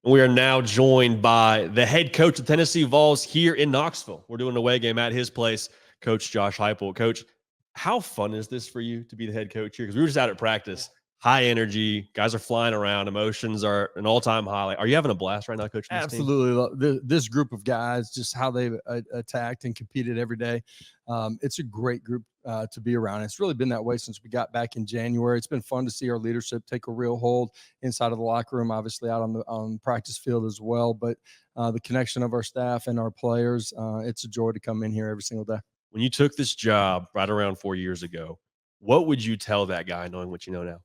We are now joined by the head coach of Tennessee Vols here in Knoxville. We're doing an away game at his place, Coach Josh Heupel. Coach, how fun is this for you to be the head coach here? Because we were just out at practice, high energy, guys are flying around, emotions are an all-time high. Like, are you having a blast right now coaching this team? Absolutely. This group of guys, just how they've attacked and competed every day. It's a great group to be around. It's really been that way since we got back in January. It's been fun to see our leadership take a real hold inside of the locker room, obviously out on the practice field as well. But the connection of our staff and our players, it's a joy to come in here every single day. When you took this job right around 4 years ago, what would you tell that guy knowing what you know now?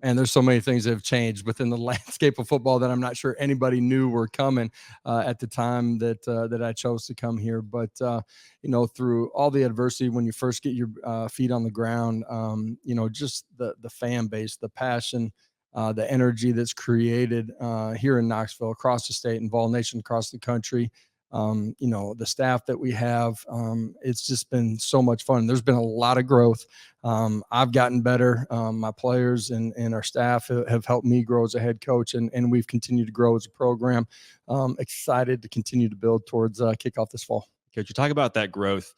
And there's so many things that have changed within the landscape of football that I'm not sure anybody knew were coming at the time that I chose to come here. But through all the adversity, when you first get your feet on the ground, just the fan base, the passion, the energy that's created here in Knoxville, across the state, and Vol Nation, across the country. The staff that we have, it's just been so much fun. There's been a lot of growth. I've gotten better. My players and our staff have helped me grow as a head coach, and we've continued to grow as a program. Excited to continue to build towards kickoff this fall. Coach, you talk about that growth.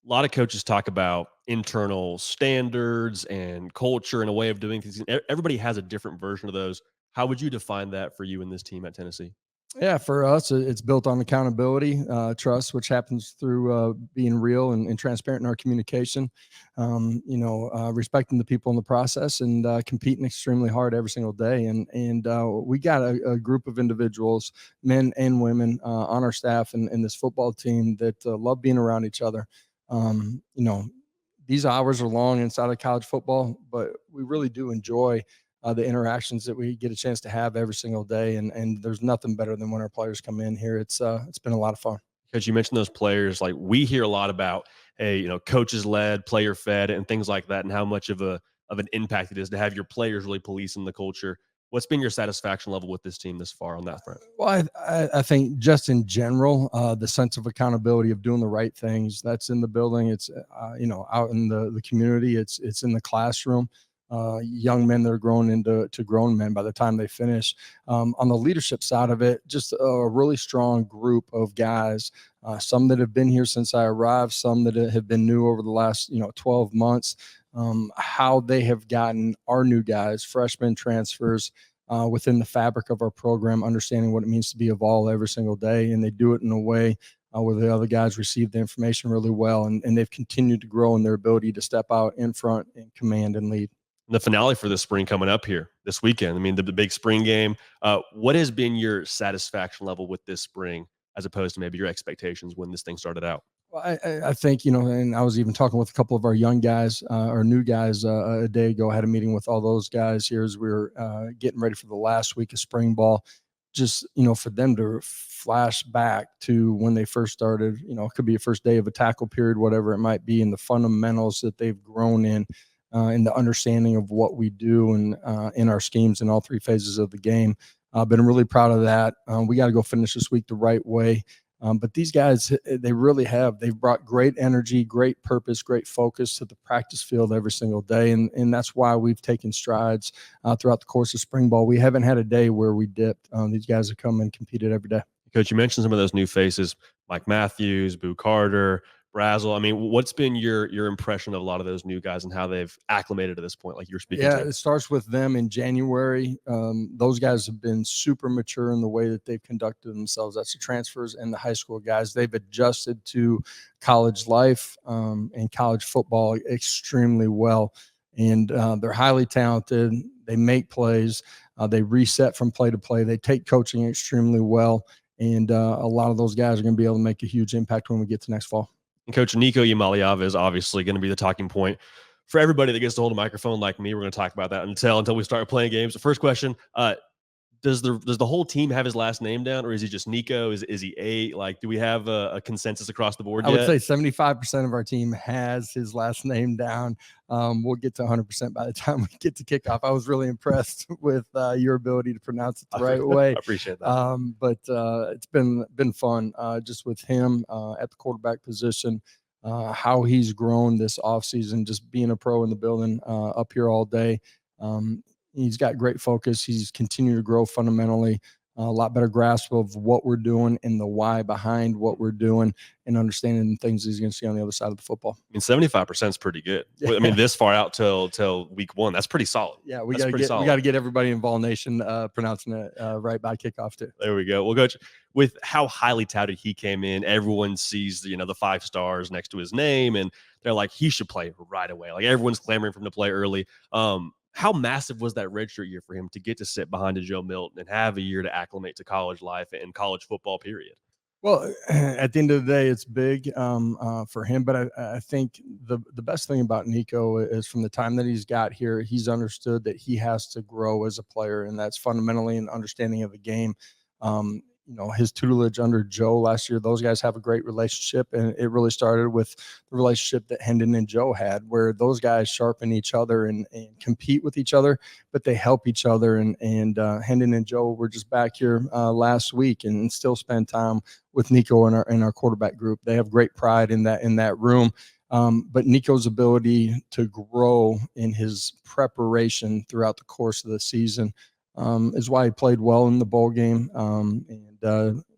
A lot of coaches talk about internal standards and culture and a way of doing things. Everybody has a different version of those. How would you define that for you and this team at Tennessee? Yeah, for us, it's built on accountability, trust, which happens through being real and transparent in our communication, respecting the people in the process, and competing extremely hard every single day. And we got a group of individuals, men and women, on our staff and this football team that love being around each other. These hours are long inside of college football, but we really do enjoy the interactions that we get a chance to have every single day. And there's nothing better than when our players come in here. It's been a lot of fun. Because you mentioned those players, like we hear a lot about, hey, coaches led, player fed, and things like that, and how much of an impact it is to have your players really policing the culture. What's been your satisfaction level with this team this far on that front? Well, I think just in general, the sense of accountability of doing the right things, that's in the building. It's, out in the community. It's in the classroom. Young men that are grown into grown men by the time they finish. On the leadership side of it, just a really strong group of guys, some that have been here since I arrived, some that have been new over the last 12 months. How they have gotten our new guys, freshmen, transfers, within the fabric of our program, understanding what it means to be a Vol every single day. And they do it in a way where the other guys receive the information really well. And they've continued to grow in their ability to step out in front and command and lead. The finale for the spring coming up here this weekend. I mean, the big spring game. What has been your satisfaction level with this spring as opposed to maybe your expectations when this thing started out? Well, I think, and I was even talking with a couple of our young guys, our new guys a day ago. I had a meeting with all those guys here as we were getting ready for the last week of spring ball. Just, for them to flash back to when they first started, it could be a first day of a tackle period, whatever it might be, and the fundamentals that they've grown in the understanding of what we do and in our schemes in all three phases of the game. But I'm really proud of that. We got to go finish this week the right way. But these guys, they really have. They've brought great energy, great purpose, great focus to the practice field every single day. And that's why we've taken strides throughout the course of spring ball. We haven't had a day where we dipped. These guys have come and competed every day. Coach, you mentioned some of those new faces, Mike Matthews, Boo Carter, Brazel. I mean, what's been your impression of a lot of those new guys and how they've acclimated to this point, like you're speaking to? It starts with them in January. Those guys have been super mature in the way that they've conducted themselves. That's the transfers and the high school guys. They've adjusted to college life and college football extremely well. And they're highly talented. They make plays. They reset from play to play. They take coaching extremely well. And a lot of those guys are going to be able to make a huge impact when we get to next fall. And Coach Nico Iamaleava is obviously going to be the talking point for everybody that gets to hold a microphone like me. We're going to talk about that until we start playing games. The first question, does the whole team have his last name down, or is he just Nico? Is he A? Like, do we have a consensus across the board yet? I would say 75% of our team has his last name down. We'll get to 100% by the time we get to kickoff. I was really impressed with your ability to pronounce it the right way. I appreciate that. But it's been fun just with him at the quarterback position, how he's grown this offseason, just being a pro in the building up here all day. He's got great focus. He's continued to grow fundamentally. a lot better grasp of what we're doing and the why behind what we're doing, and understanding the things he's going to see on the other side of the football. I mean, 75% is pretty good. Yeah. I mean, this far out till week 1, that's pretty solid. Yeah, we got to get everybody in Vol Nation pronouncing it right by kickoff too. There we go. Well, Coach, with how highly touted he came in, everyone sees the 5 stars next to his name, and they're like, he should play right away. Like, everyone's clamoring for him to play early. How massive was that redshirt year for him to get to sit behind a Joe Milton and have a year to acclimate to college life and college football, period? Well, at the end of the day, it's big for him. But I think the best thing about Nico is, from the time that he's got here, he's understood that he has to grow as a player, and that's fundamentally an understanding of the game. His tutelage under Joe last year, those guys have a great relationship, and it really started with the relationship that Hendon and Joe had, where those guys sharpen each other and compete with each other, but they help each other. And Hendon and Joe were just back here last week and still spend time with Nico in our quarterback group. They have great pride in that room. But Nico's ability to grow in his preparation throughout the course of the season is why he played well in the bowl game,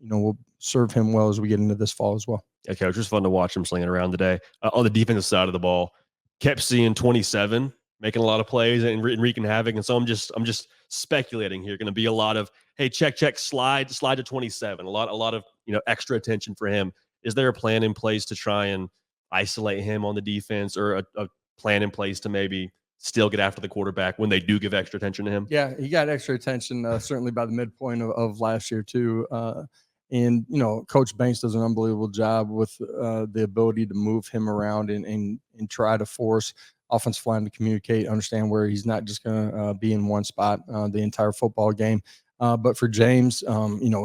will serve him well as we get into this fall as well. Yeah, Coach, it was fun to watch him slinging around today. On the defensive side of the ball, kept seeing 27 making a lot of plays and wreaking havoc. And so I'm just speculating here. Going to be a lot of, hey, check, slide to 27. A lot of extra attention for him. Is there a plan in place to try and isolate him on the defense, or a plan in place to maybe still get after the quarterback when they do give extra attention to him? Yeah, he got extra attention certainly by the midpoint of last year too. And Coach Banks does an unbelievable job with the ability to move him around and try to force offensive line to communicate, understand where he's not just going to be in one spot the entire football game. But for James,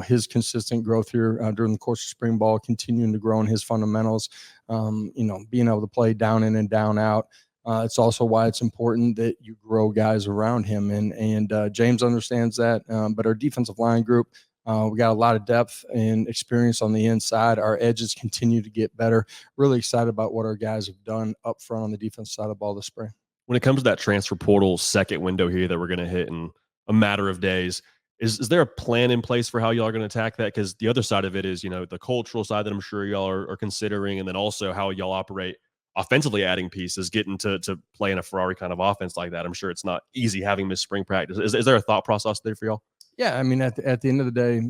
his consistent growth here during the course of spring ball, continuing to grow in his fundamentals, being able to play down in and down out. It's also why it's important that you grow guys around him. And James understands that. But our defensive line group, we got a lot of depth and experience on the inside. Our edges continue to get better. Really excited about what our guys have done up front on the defense side of the ball this spring. When it comes to that transfer portal second window here that we're going to hit in a matter of days, is there a plan in place for how y'all are going to attack that? Because the other side of it is, the cultural side that I'm sure y'all are considering, and then also how y'all operate offensively, adding pieces, getting to play in a Ferrari kind of offense like that. I'm sure it's not easy having missed spring practice. Is there a thought process there for y'all? Yeah, I mean, at the end of the day,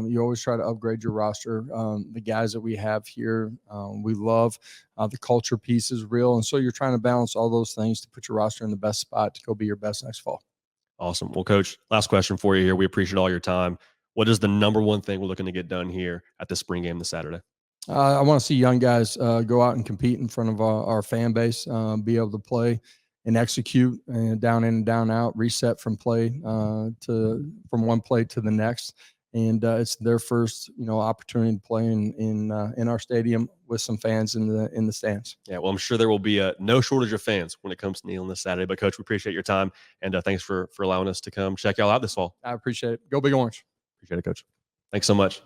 you always try to upgrade your roster. The guys that we have here, we love. The culture piece is real, and so you're trying to balance all those things to put your roster in the best spot to go be your best next fall. Awesome. Well, Coach, last question for you here. We appreciate all your time. What is the number one thing we're looking to get done here at the spring game this Saturday? I want to see young guys go out and compete in front of our fan base, be able to play and execute down in and down out, reset from from one play to the next. And it's their first, opportunity to play in our stadium with some fans in the stands. Yeah, well, I'm sure there will be no shortage of fans when it comes to Neal this Saturday. But Coach, we appreciate your time, and thanks for allowing us to come check y'all out this fall. I appreciate it. Go Big Orange. Appreciate it, Coach. Thanks so much.